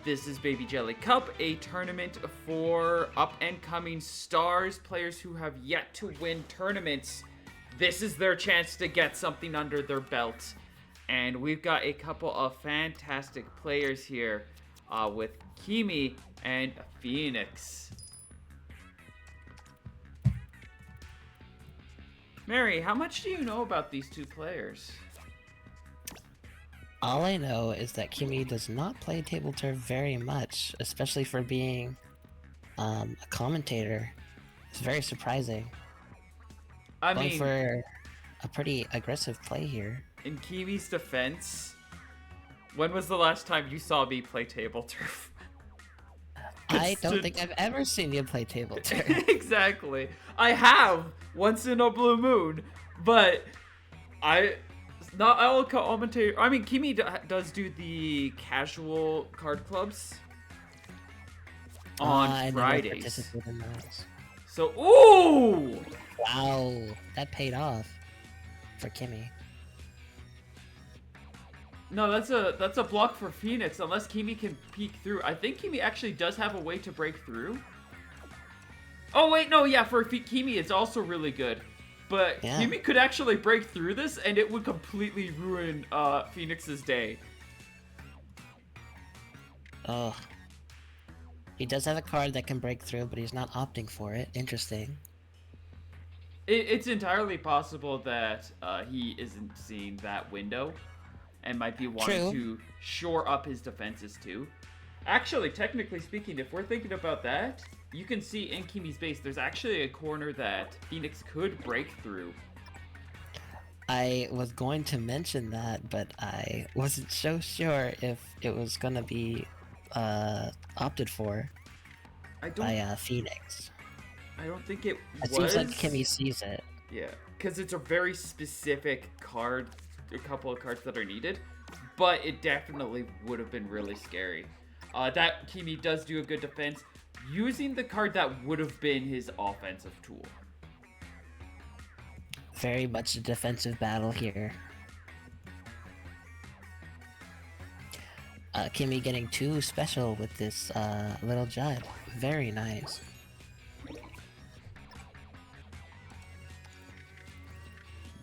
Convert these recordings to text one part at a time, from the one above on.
This is Baby Jelly Cup, a tournament for up-and-coming stars, players who have yet to win tournaments. This is their chance to get something under their belt. And we've got a couple of fantastic players here with Kimi and Phoenix. Mary, how much do you know about these two players? All I know is that Kimi does not play Tableturf very much, especially for being a commentator. It's very surprising. I Going mean, for a pretty aggressive play here. in Kimi's defense, when was the last time you saw me play Tableturf? I don't think I've ever seen you play Tableturf. Exactly. I have once in a blue moon, but not all commentator. I mean, Kimi does do the casual card clubs on I never Fridays. participated in those. So, ooh! Wow, that paid off for Kimi. No, that's a block for Phoenix, unless Kimi can peek through. I think Kimi actually does have a way to break through. Oh, wait, no, yeah, for Kimi, it's also really good. But Yeah. Kimi could actually break through this, and it would completely ruin Phoenix's day. Oh. He does have a card that can break through, but he's not opting for it. Interesting. It's entirely possible that he isn't seeing that window and might be wanting to shore up his defenses too. Actually, technically speaking, if we're thinking about that, you can see in Kimi's base, there's actually a corner that Phoenix could break through. I was going to mention that, but I wasn't so sure if it was gonna be opted for by Phoenix. I don't think it was. It seems like Kimi sees it. Yeah, because it's a very specific card, a couple of cards that are needed, but it definitely would have been really scary. That Kimi does do a good defense, using the card that would have been his offensive tool. Very much a defensive battle here. Kimi getting too special with this little Judd. Very nice.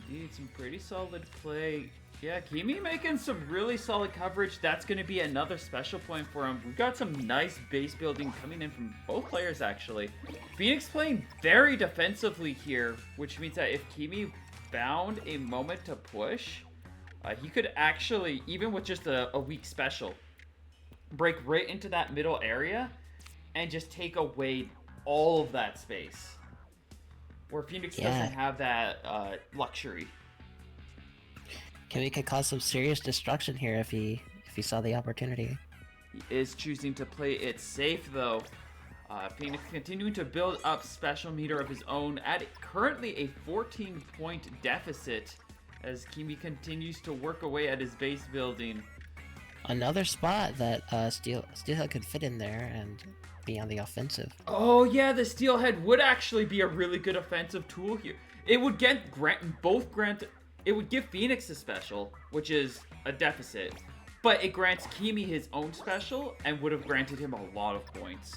Indeed, some pretty solid play. Yeah, Kimi making some really solid coverage. That's going to be another special point for him. We've got some nice base building coming in from both players, actually. Phoenix playing very defensively here, which means that if Kimi found a moment to push, he could actually, even with just a weak special, break right into that middle area and just take away all of that space. Where Phoenix doesn't have that luxury. Kimi could cause some serious destruction here if he saw the opportunity. He is choosing to play it safe, though. Phoenix continuing to build up special meter of his own at currently a 14-point deficit as Kimi continues to work away at his base building. Another spot that Steelhead could fit in there and be on the offensive. Oh yeah, the Steelhead would actually be a really good offensive tool here. It would get it would give Phoenix a special, which is a deficit, but it grants Kimi his own special and would have granted him a lot of points.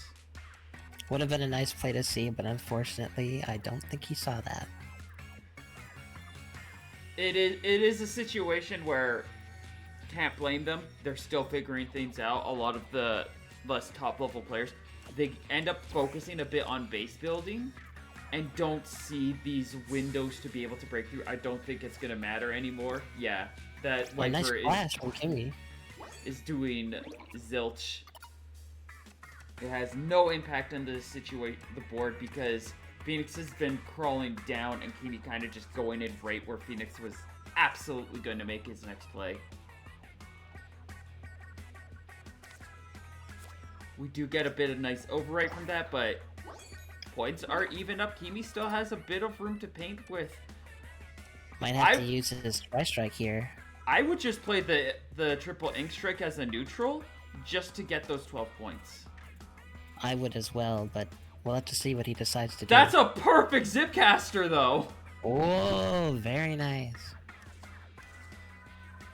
Would have been a nice play to see, but unfortunately, I don't think he saw that. It is a situation where can't blame them. They're still figuring things out. A lot of the less top level players, they end up focusing a bit on base building and don't see these windows to be able to break through. I don't think it's gonna matter anymore. Yeah, that A nice Viper flash from Kimi. is doing zilch. It has no impact on the board because Phoenix has been crawling down and Kimi kind of just going in right where Phoenix was absolutely going to make his next play. We do get a bit of nice overwrite from that, but points are even up. Kimi still has a bit of room to paint with. Might have to use his Dry Strike here. I would just play the triple Ink Strike as a neutral just to get those 12 points. I would as well, but we'll have to see what he decides to do. That's a perfect Zipcaster, though! Oh, very nice.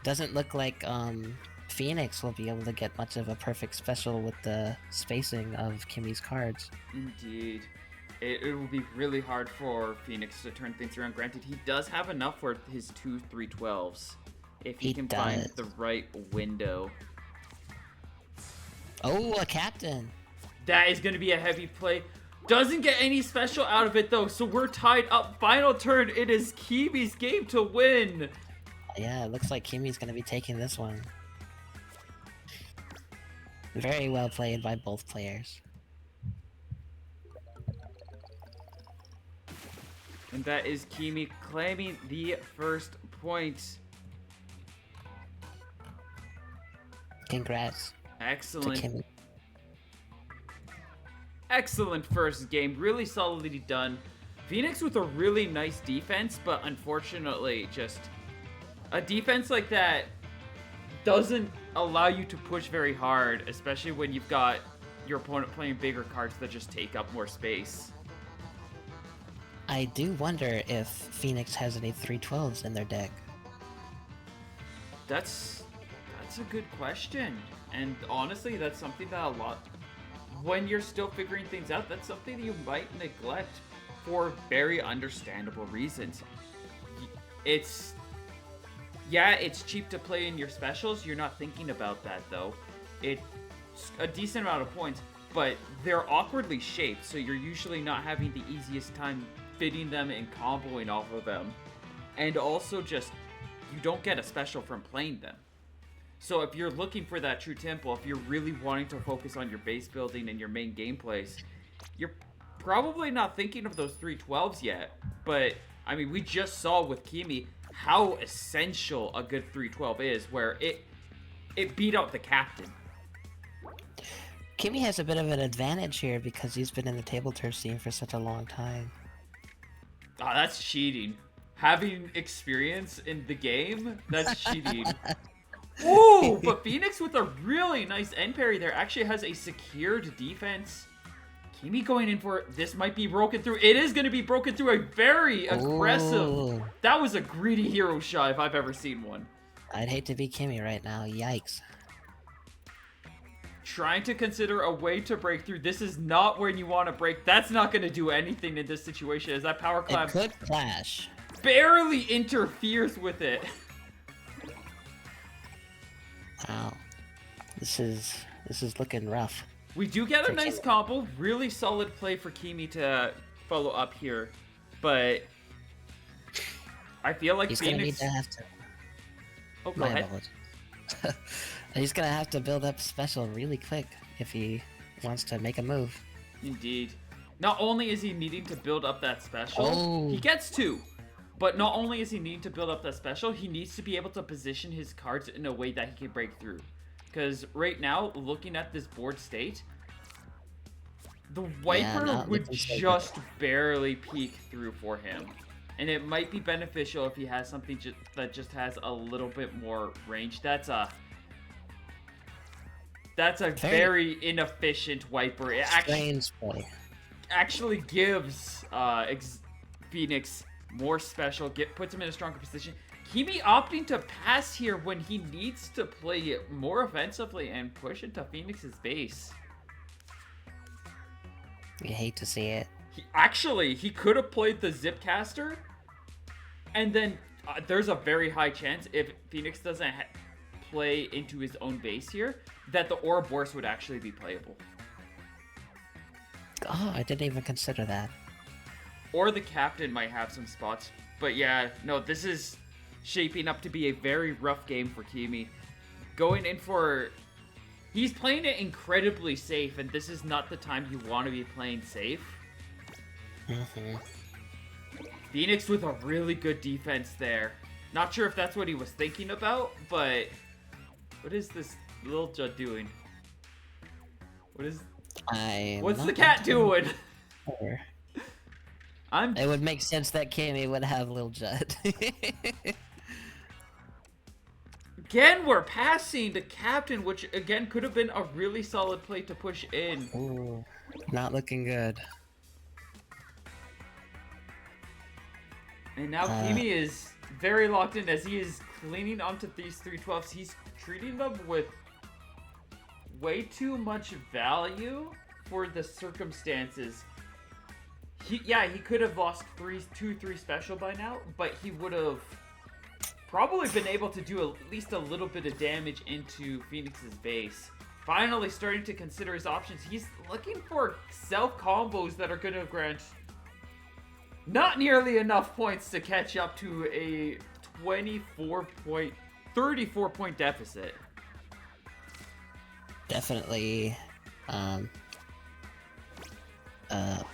Doesn't look like Phoenix will be able to get much of a perfect special with the spacing of Kimi's cards. Indeed. It will be really hard for Phoenix to turn things around. Granted, he does have enough for his 2 312s. If he can find the right window. Oh, a captain! That is going to be a heavy play. Doesn't get any special out of it, though, so we're tied up. Final turn. It is Kimi's game to win. Yeah, it looks like Kimi's going to be taking this one. Very well played by both players. And that is Kimi claiming the first point. Congrats. Excellent. To Kimi. Excellent first game. Really solidly done. Phoenix with a really nice defense, but unfortunately, just a defense like that doesn't allow you to push very hard, especially when you've got your opponent playing bigger cards that just take up more space. I do wonder if Phoenix has any 312s in their deck. That's a good question. And honestly, that's something that when you're still figuring things out, that's something that you might neglect for very understandable reasons. It's cheap to play in your specials. You're not thinking about that, though. It's a decent amount of points, but they're awkwardly shaped, so you're usually not having the easiest time fitting them and comboing off of them. And also just, you don't get a special from playing them. So if you're looking for that true tempo, if you're really wanting to focus on your base building and your main gameplays, you're probably not thinking of those 312s yet. But, I mean, we just saw with Kimi how essential a good 312 is, where it beat out the captain. Kimi has a bit of an advantage here because he's been in the Tableturf scene for such a long time. Ah, that's cheating. Having experience in the game, that's cheating. Ooh, but Phoenix with a really nice end parry there actually has a secured defense. Kimi going in for it. This might be broken through. It is going to be broken through. A very aggressive. Ooh. That was a greedy hero shot if I've ever seen one. I'd hate to be Kimi right now. Yikes. Trying to consider a way to break through. This is not when you want to break. That's not going to do anything in this situation as that power climb It could clash. barely interferes with it. Wow. This is looking rough. We do get a nice combo. Really solid play for Kimi to follow up here. But I feel like He's Phoenix... gonna need to have to... Oh, go ahead. He's gonna have to build up special really quick if he wants to make a move. Indeed. Not only is he needing to build up that special, he gets 2. But not only is he needing to build up that special, he needs to be able to position his cards in a way that he can break through. Because right now, looking at this board state, the Wiper would just barely peek through for him. And it might be beneficial if he has something that just has a little bit more range. That's a very inefficient Wiper. It actually gives Phoenix more special, puts him in a stronger position. Kimi opting to pass here when he needs to play more offensively and push into Phoenix's base. You hate to see it. He could have played the Zipcaster, and then there's a very high chance if Phoenix doesn't play into his own base here, that the Ouroboros would actually be playable. Oh, I didn't even consider that. Or the captain might have some spots. But yeah, no, this is shaping up to be a very rough game for Kimi. Going in for... He's playing it incredibly safe, and this is not the time you want to be playing safe. Phoenix with a really good defense there. Not sure if that's what he was thinking about, but... What is this little Judd doing? What's the cat doing? It would make sense that Kimi would have Lil Judd. Again, we're passing the captain, which again could have been a really solid play to push in. Ooh, not looking good. And now Kimi is very locked in as he is clinging onto these 312s. He's treating them with way too much value for the circumstances. He could have lost 2-3 special by now, but he would have probably been able to do at least a little bit of damage into Phoenix's base. Finally starting to consider his options. He's looking for self combos that are going to grant not nearly enough points to catch up to a 34 point deficit. Definitely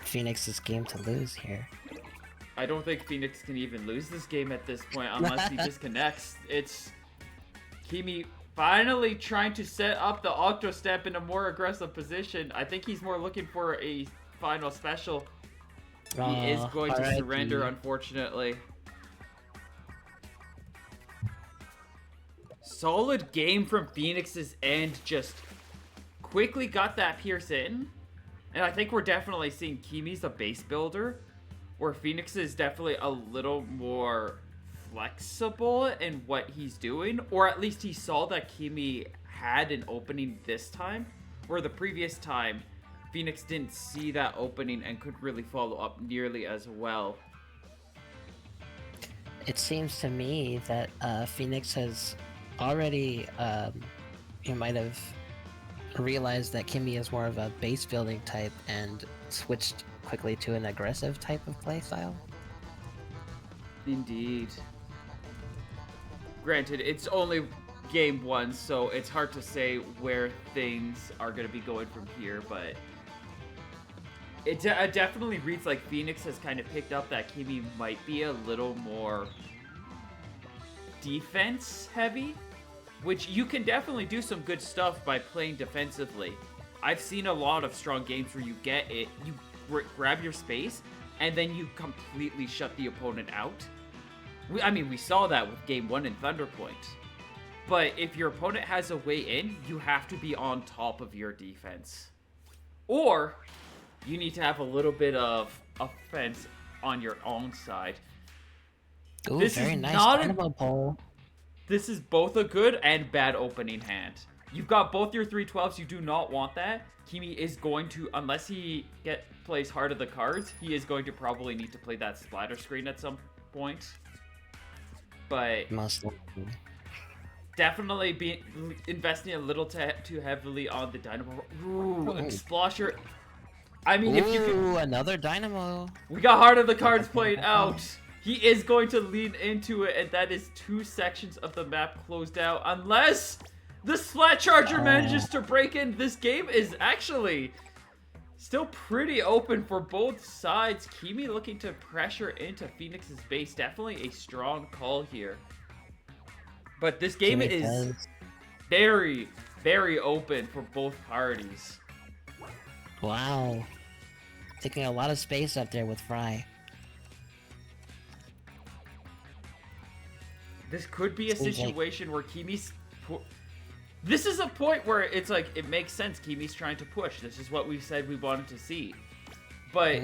Phoenix's game to lose here. I don't think Phoenix can even lose this game at this point unless he disconnects. It's Kimi finally trying to set up the Octo Step in a more aggressive position. I think he's more looking for a final special. He is going to surrender, unfortunately. Solid game from Phoenix's end. Just quickly got that Pierce in. And I think we're definitely seeing Kimi's a base builder, where Phoenix is definitely a little more flexible in what he's doing. Or at least he saw that Kimi had an opening this time, where the previous time Phoenix didn't see that opening and couldn't really follow up nearly as well. It seems to me that Phoenix has already, you might have realized that Kimi is more of a base building type and switched quickly to an aggressive type of playstyle. Indeed. Granted, it's only game one, so it's hard to say where things are going to be going from here, but it definitely reads like Phoenix has kind of picked up that Kimi might be a little more defense heavy, which you can definitely do some good stuff by playing defensively. I've seen a lot of strong games where you get it, you grab your space, and then you completely shut the opponent out. We saw that with Game 1 in Thunderpoint. But if your opponent has a way in, you have to be on top of your defense. Or you need to have a little bit of offense on your own side. Ooh, this very is nice not animal pole. This is both a good and bad opening hand. You've got both your 312s. You do not want that. Kimi is going to, unless he plays Heart of the Cards, he is going to probably need to play that splatter screen at some point. But Most likely. Definitely be investing a little too heavily on the Dynamo. Ooh, Explosher. I mean, if you can... another Dynamo. We got Heart of the Cards played out. He is going to lean into it, and that is 2 sections of the map closed out. Unless the Splat Charger manages to break in. This game is actually still pretty open for both sides. Kimi looking to pressure into Phoenix's base. Definitely a strong call here. But this game is very, very open for both parties. Wow. Taking a lot of space up there with Fry. This could be a situation where Kimi's... This is a point where it's like, it makes sense. Kimi's trying to push. This is what we said we wanted to see. But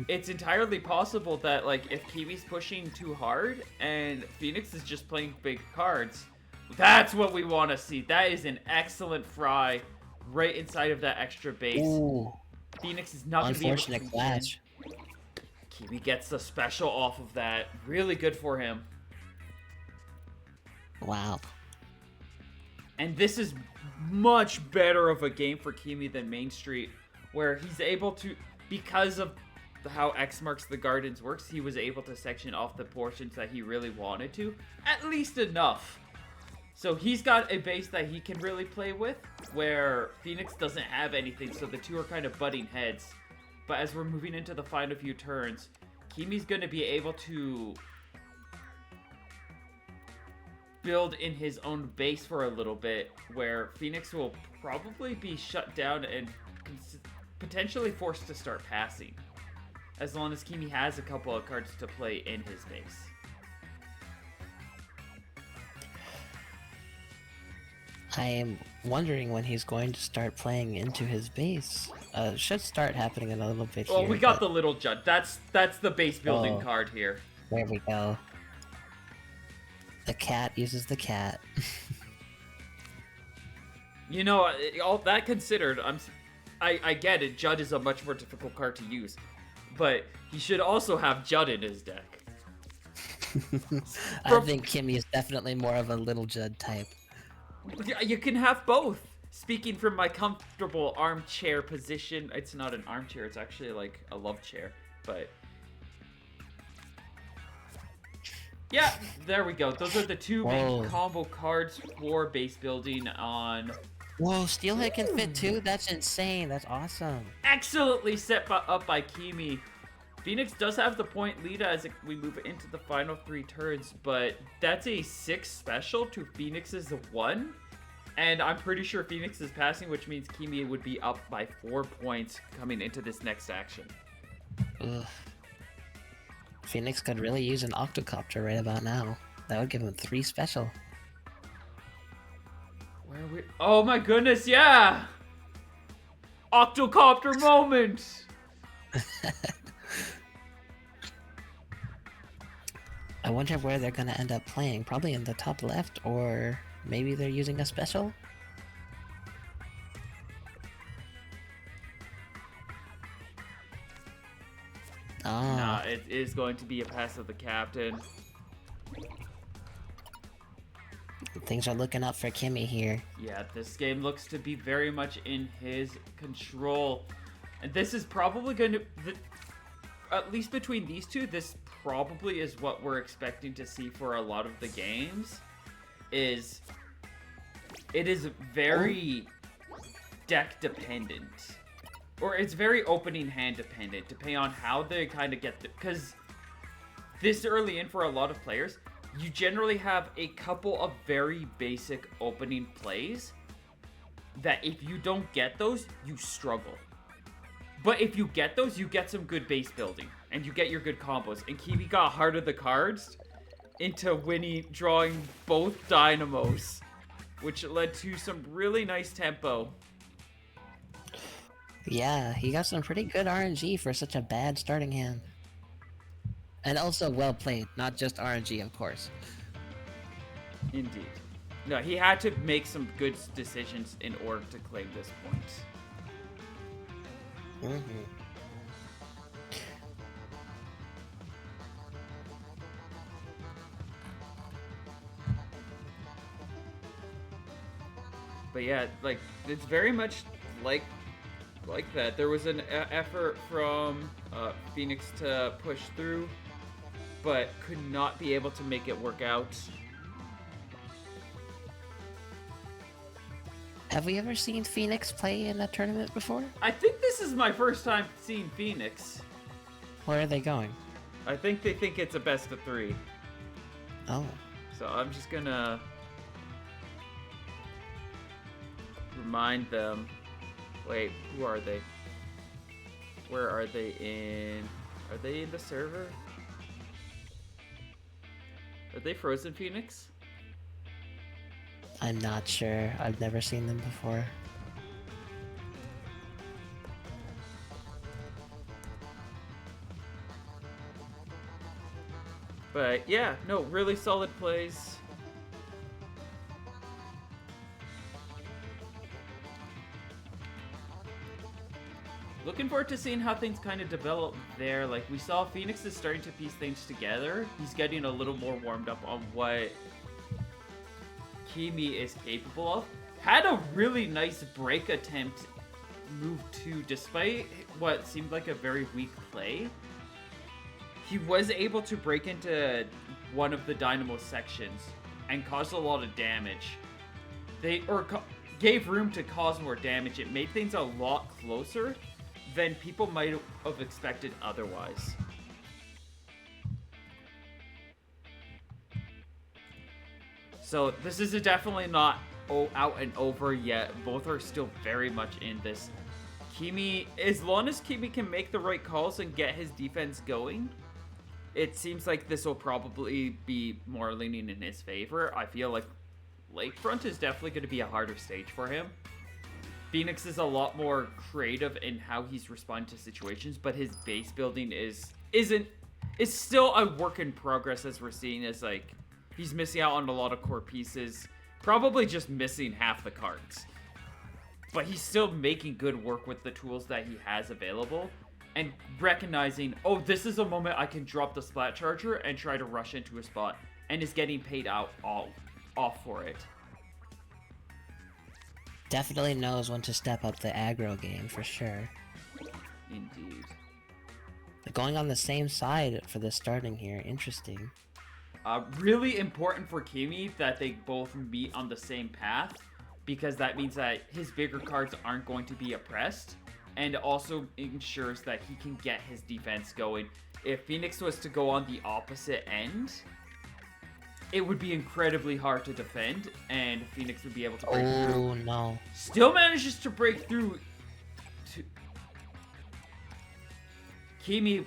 it's entirely possible that, like, if Kimi's pushing too hard and Phoenix is just playing big cards, that's what we want to see. That is an excellent Fry right inside of that extra base. Ooh. Phoenix is not going to be able to... Unfortunate clash. Kimi gets the special off of that. Really good for him. Wow. And this is much better of a game for Kimi than Main Street, where he's able to, because of how X marks the gardens works, he was able to section off the portions that he really wanted to, at least enough. So he's got a base that he can really play with, where Phoenix doesn't have anything, so the two are kind of butting heads. But as we're moving into the final few turns, Kimi's going to be able to build in his own base for a little bit, where Phoenix will probably be shut down and potentially forced to start passing, as long as Kimi has a couple of cards to play in his base. I am wondering when he's going to start playing into his base. Should start happening in a little bit here. Well, we got the little judge. That's the base building card here. There we go. The cat uses the cat. You know, all that considered, I get it. Judd is a much more difficult card to use, but he should also have Judd in his deck. I think Kimi is definitely more of a little Judd type. You can have both. Speaking from my comfortable armchair position, it's not an armchair, it's actually like a love chair, but... Yeah, there we go. Those are the two main combo cards for base building on... Whoa, Steelhead can fit too? That's insane. That's awesome. Excellently set up by Kimi. Phoenix does have the point lead as we move into the final 3 turns, but that's a 6 special to Phoenix's 1. And I'm pretty sure Phoenix is passing, which means Kimi would be up by 4 points coming into this next action. Ugh. Phoenix could really use an Octocopter right about now. That would give him 3 special. Where are we? Oh my goodness, yeah! Octocopter moment! I wonder where they're gonna end up playing. Probably in the top left, or maybe they're using a special? Oh. Nah, it is going to be a pass of the captain. Things are looking up for Kimi here. Yeah, this game looks to be very much in his control. And this is probably going to... at least between these two, this probably is what we're expecting to see for a lot of the games. It is very deck dependent. Or it's very opening hand dependent, depending on how they kind of get... Because this early in for a lot of players, you generally have a couple of very basic opening plays that if you don't get those, you struggle. But if you get those, you get some good base building, and you get your good combos. And Kimi got Heart of the Cards into winning, drawing both Dynamos, which led to some really nice tempo. Yeah, he got some pretty good RNG for such a bad starting hand. And also well played, not just RNG, of course. Indeed. No, he had to make some good decisions in order to claim this point. Mm-hmm. But yeah, like, it's very much like that. There was an effort from Phoenix to push through, but could not be able to make it work out. Have we ever seen Phoenix play in a tournament before? I think this is my first time seeing Phoenix. Where are they going? I think they think it's a best of 3. Oh. So I'm just gonna remind them. Wait, who are they? Where are they in? Are they in the server? Are they Frozen Phoenix? I'm not sure. I've never seen them before. But yeah, no, really solid plays. Looking forward to seeing how things kind of develop there. Like, we saw Phoenix is starting to piece things together. He's getting a little more warmed up on what Kimi is capable of. Had a really nice break attempt move 2, despite what seemed like a very weak play. He was able to break into one of the Dynamo sections and caused a lot of damage. Gave room to cause more damage. It made things a lot closer than people might have expected otherwise. So this is definitely not out and over yet. Both are still very much in this. Kimi, as long as Kimi can make the right calls and get his defense going, it seems like this will probably be more leaning in his favor. I feel like Lakefront is definitely going to be a harder stage for him. Phoenix is a lot more creative in how he's responding to situations, but his base building is still a work in progress, as we're seeing as like He's missing out on a lot of core pieces. Probably just missing half the cards. But he's still making good work with the tools that he has available. And recognizing, oh, this is a moment I can drop the Splat Charger and try to rush into a spot. And is getting paid out off for it. Definitely knows when to step up the aggro game, for sure. Indeed. Going on the same side for the starting here, interesting. Really important for Kimi that they both meet on the same path, because that means that his bigger cards aren't going to be oppressed, and also ensures that he can get his defense going. If Phoenix was to go on the opposite end, it would be incredibly hard to defend, and Phoenix would be able to break through. Oh, no. Still manages to break through. Kimi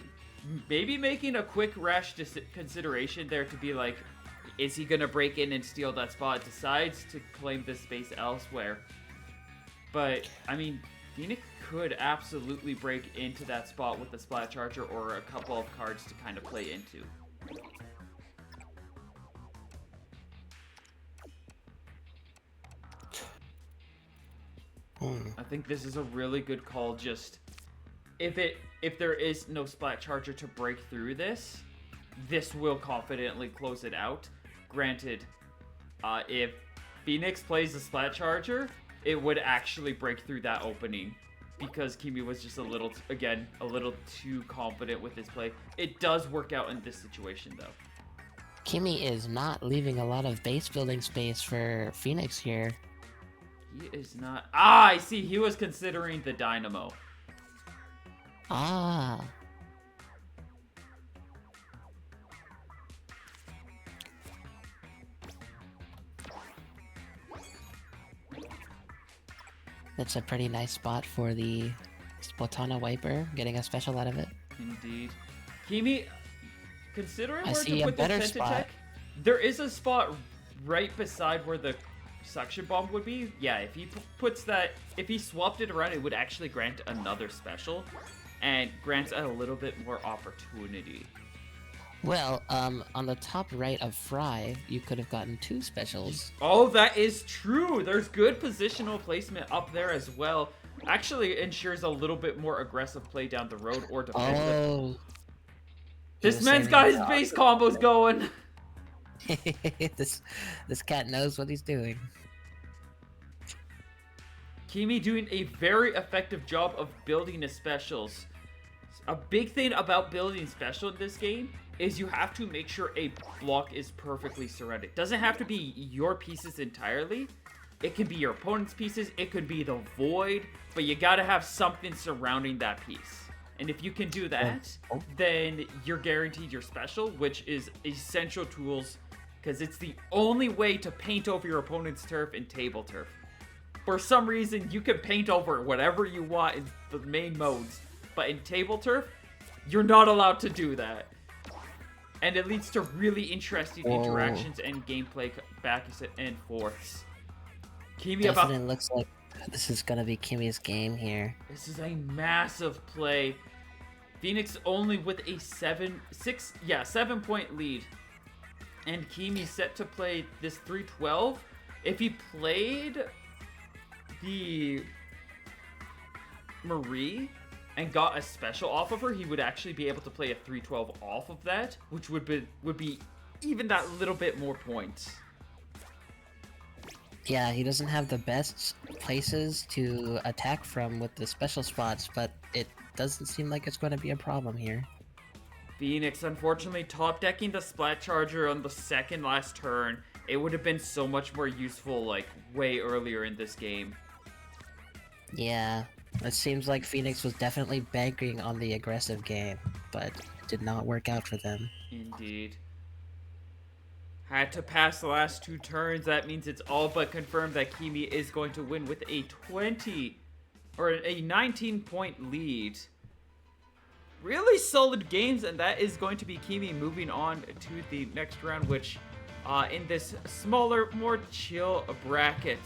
maybe making a quick rash consideration there to be like, is he going to break in and steal that spot? Decides to claim this space elsewhere. But, I mean, Phoenix could absolutely break into that spot with the Splat Charger or a couple of cards to kind of play into. I think this is a really good call. Just if there is no Splat Charger to break through this will confidently close it out. Granted, if Phoenix plays the Splat Charger, it would actually break through that opening because Kimi was just a little too confident with his play. It does work out in this situation though. Kimi is not leaving a lot of base building space for Phoenix here. He is not. Ah, I see. He was considering the Dynamo. Ah. That's a pretty nice spot for the Splatana Wiper, getting a special out of it. Indeed. Kimi, considering I where see to a put better the spot. Tentactech, there is a spot right beside where the suction bomb would be. Yeah, if he puts that, if he swapped it around, it would actually grant another special and grants a little bit more opportunity. Well, on the top right of Fry, you could have gotten 2 specials. Oh, that is true. There's good positional placement up there as well. Actually ensures a little bit more aggressive play down the road or defensive. Oh. This man's got his base combos going. this cat knows what he's doing. Kimi doing a very effective job of building his specials. A big thing about building special in this game is you have to make sure a block is perfectly surrounded. It doesn't have to be your pieces entirely. It can be your opponent's pieces. It could be the void, but you gotta have something surrounding that piece. And if you can do that, then you're guaranteed your special, which is essential tools, because it's the only way to paint over your opponent's turf in Tableturf. For some reason, you can paint over whatever you want in the main modes, but in Tableturf, you're not allowed to do that. And it leads to really interesting interactions and gameplay back and forths. Kimi Definitely looks like this is gonna be Kimi's game here. This is a massive play. Phoenix only with a 7-point lead. And Kimi set to play this 312. If he played the Marie and got a special off of her, he would actually be able to play a 312 off of that, which would be even that little bit more points. Yeah, he doesn't have the best places to attack from with the special spots, but it doesn't seem like it's going to be a problem here. Phoenix, unfortunately, top decking the Splat Charger on the second last turn. It would have been so much more useful, like, way earlier in this game. Yeah, it seems like Phoenix was definitely banking on the aggressive game, but it did not work out for them. Indeed. Had to pass the last 2 turns. That means it's all but confirmed that Kimi is going to win with a 19-point lead. Really solid games, and that is going to be Kimi moving on to the next round, which in this smaller, more chill bracket.